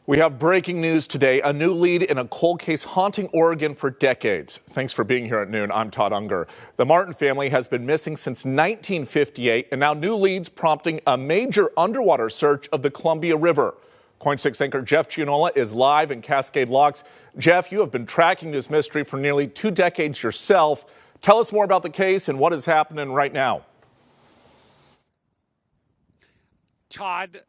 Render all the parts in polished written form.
We have breaking news today, a new lead in a cold case haunting Oregon for decades. Thanks for being here at noon. I'm Todd Unger. The Martin family has been missing since 1958, and now new leads prompting a major underwater search of the Columbia River. KOIN 6 anchor Jeff Gianola is live in Cascade Locks. Jeff, you have been tracking this mystery for nearly 2 decades yourself. Tell us more about the case and what is happening right now. Todd,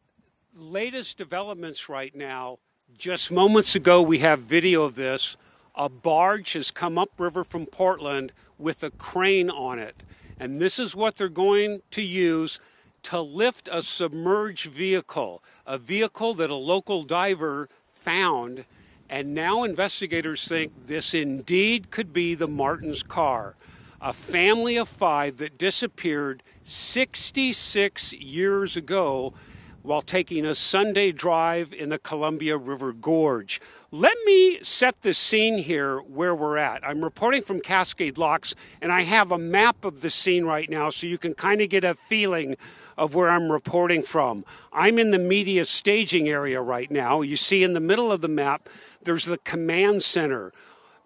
latest developments right now. Just moments ago, we have video of this. A barge has come upriver from Portland with a crane on it. And this is what they're going to use to lift a submerged vehicle, a vehicle that a local diver found. And now investigators think this indeed could be the Martin's car. A family of 5 that disappeared 66 years ago while taking a Sunday drive in the Columbia River Gorge. Let me set the scene here where we're at. I'm reporting from Cascade Locks, and I have a map of the scene right now so you can kind of get a feeling of where I'm reporting from. I'm in the media staging area right now. You see in the middle of the map, there's the command center.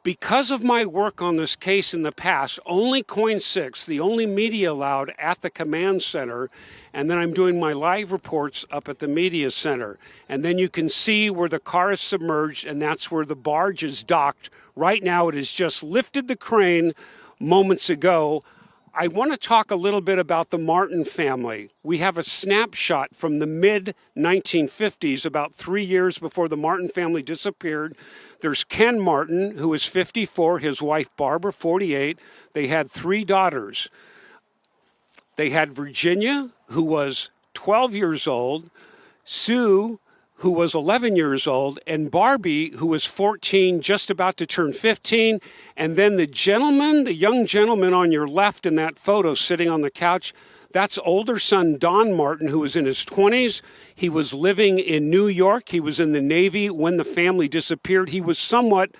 Because of my work on this case in the past, only KOIN 6, the only media allowed at the command center, and then I'm doing my live reports up at the media center. And then you can see where the car is submerged, and that's where the barge is docked. Right now, it has just lifted the crane moments ago. I want to talk a little bit about the Martin family. We have a snapshot from the mid-1950s, about 3 years before the Martin family disappeared. There's Ken Martin, who is 54, his wife Barbara, 48. They had 3 daughters. They had Virginia, who was 12 years old, Sue, who was 11 years old, and Barbie, who was 14, just about to turn 15. And then the young gentleman on your left in that photo sitting on the couch, that's older son Don Martin, who was in his 20s. He was living in New York. He was in the Navy when the family disappeared. He was somewhat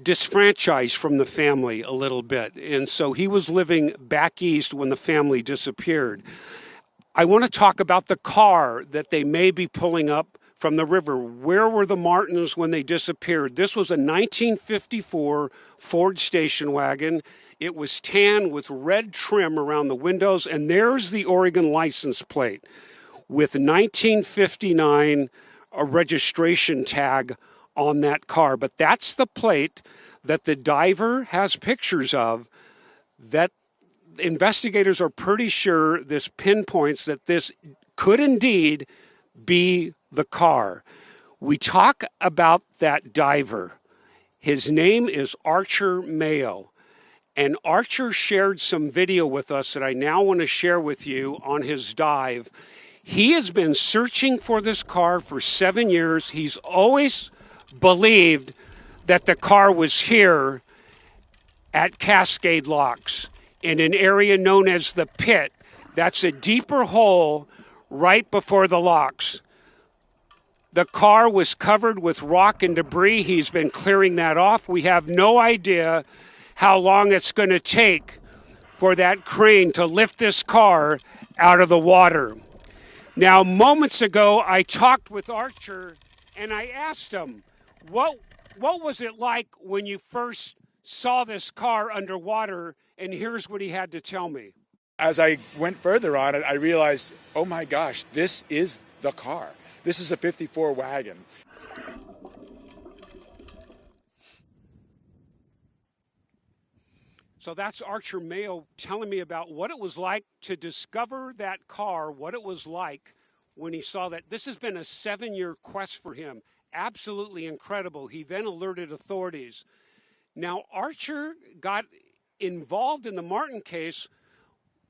disfranchised from the family a little bit. And so he was living back east when the family disappeared. I want to talk about the car that they may be pulling up from the river. Where were the Martins when they disappeared? This was a 1954 Ford station wagon. It was tan with red trim around the windows, and there's the Oregon license plate with 1959 a registration tag on that car. But that's the plate that the diver has pictures of that investigators are pretty sure this pinpoints that this could indeed be the car. We talk about that diver. His name is Archer Mayo. And Archer shared some video with us that I now want to share with you on his dive. He has been searching for this car for 7 years. He's always believed that the car was here at Cascade Locks in an area known as the Pit. That's a deeper hole right before the locks. The car was covered with rock and debris. He's been clearing that off. We have no idea how long it's going to take for that crane to lift this car out of the water. Now, moments ago, I talked with Archer, and I asked him, what was it like when you first saw this car underwater? And here's what he had to tell me. As I went further on it, I realized, oh my gosh, this is the car. This is a 54 wagon. So that's Archer Mayo telling me about what it was like to discover that car, what it was like when he saw that. This has been a 7-year quest for him. Absolutely incredible. He then alerted authorities. Now, Archer got involved in the Martin case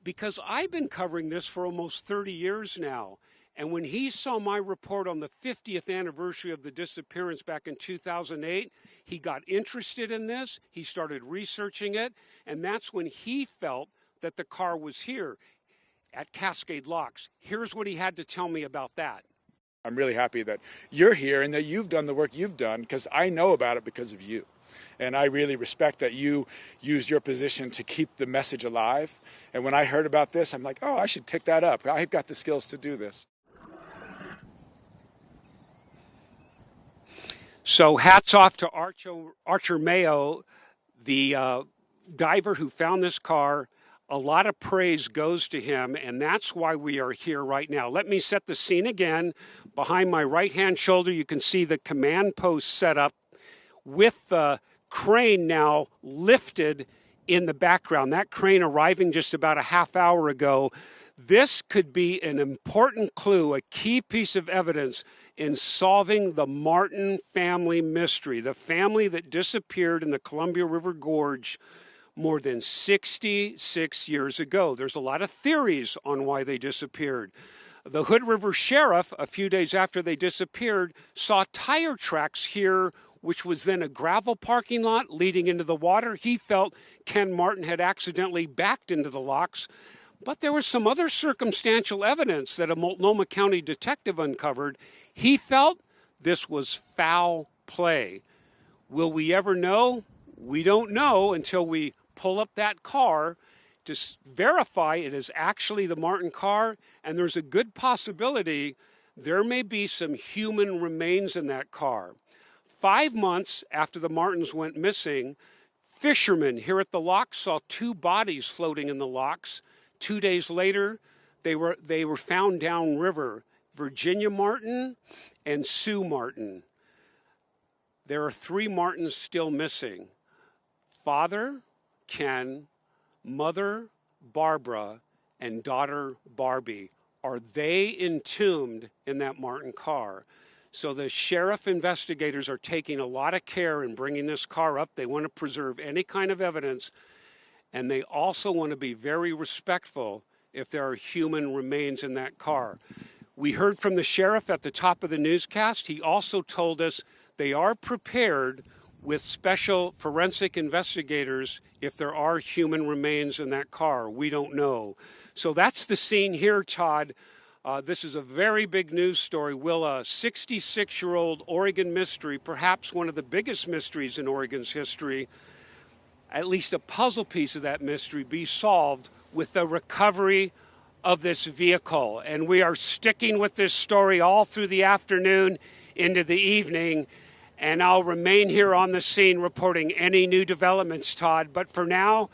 because I've been covering this for almost 30 years now. And when he saw my report on the 50th anniversary of the disappearance back in 2008, he got interested in this. He started researching it. And that's when he felt that the car was here at Cascade Locks. Here's what he had to tell me about that. I'm really happy that you're here and that you've done the work you've done, because I know about it because of you. And I really respect that you used your position to keep the message alive. And when I heard about this, I'm like, oh, I should pick that up. I've got the skills to do this. So hats off to Archer Mayo, the diver who found this car. A lot of praise goes to him, and that's why we are here right now. Let me set the scene again. Behind my right-hand shoulder, you can see the command post set up with the crane now lifted in the background. That crane arriving just about a half hour ago. This could be an important clue, a key piece of evidence in solving the Martin family mystery, the family that disappeared in the Columbia River Gorge more than 66 years ago. There's a lot of theories on why they disappeared. The Hood River Sheriff, a few days after they disappeared, saw tire tracks here, which was then a gravel parking lot leading into the water. He felt Ken Martin had accidentally backed into the locks. But there was some other circumstantial evidence that a Multnomah County detective uncovered. He felt this was foul play. Will we ever know? We don't know until we pull up that car to verify it is actually the Martin car, and there's a good possibility there may be some human remains in that car. 5 months after the Martins went missing, fishermen here at the locks saw 2 bodies floating in the locks. 2 days later, they were found downriver, Virginia Martin and Sue Martin. There are 3 Martins still missing. Father, Ken, mother, Barbara, and daughter, Barbie. Are they entombed in that Martin car? So the sheriff investigators are taking a lot of care in bringing this car up. They want to preserve any kind of evidence, and they also want to be very respectful if there are human remains in that car. We heard from the sheriff at the top of the newscast. He also told us they are prepared with special forensic investigators if there are human remains in that car. We don't know. So that's the scene here, Todd. This is a very big news story. Will a 66-year-old Oregon mystery, perhaps one of the biggest mysteries in Oregon's history, at least a puzzle piece of that mystery, be solved with the recovery of this vehicle? And we are sticking with this story all through the afternoon into the evening. And I'll remain here on the scene reporting any new developments, Todd. But for now,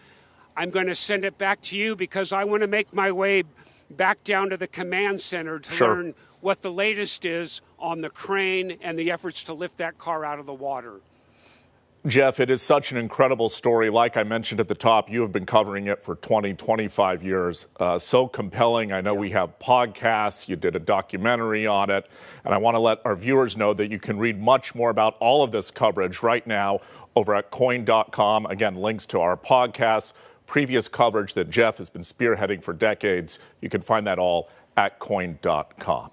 I'm going to send it back to you because I want to make my way back down to the command center to learn what the latest is on the crane and the efforts to lift that car out of the water. Jeff, it is such an incredible story. Like I mentioned at the top, you have been covering it for 20, 25 years. So compelling. I know we have podcasts. You did a documentary on it. And I want to let our viewers know that you can read much more about all of this coverage right now over at KOIN.com. Again, links to our podcasts, previous coverage that Jeff has been spearheading for decades. You can find that all at KOIN.com.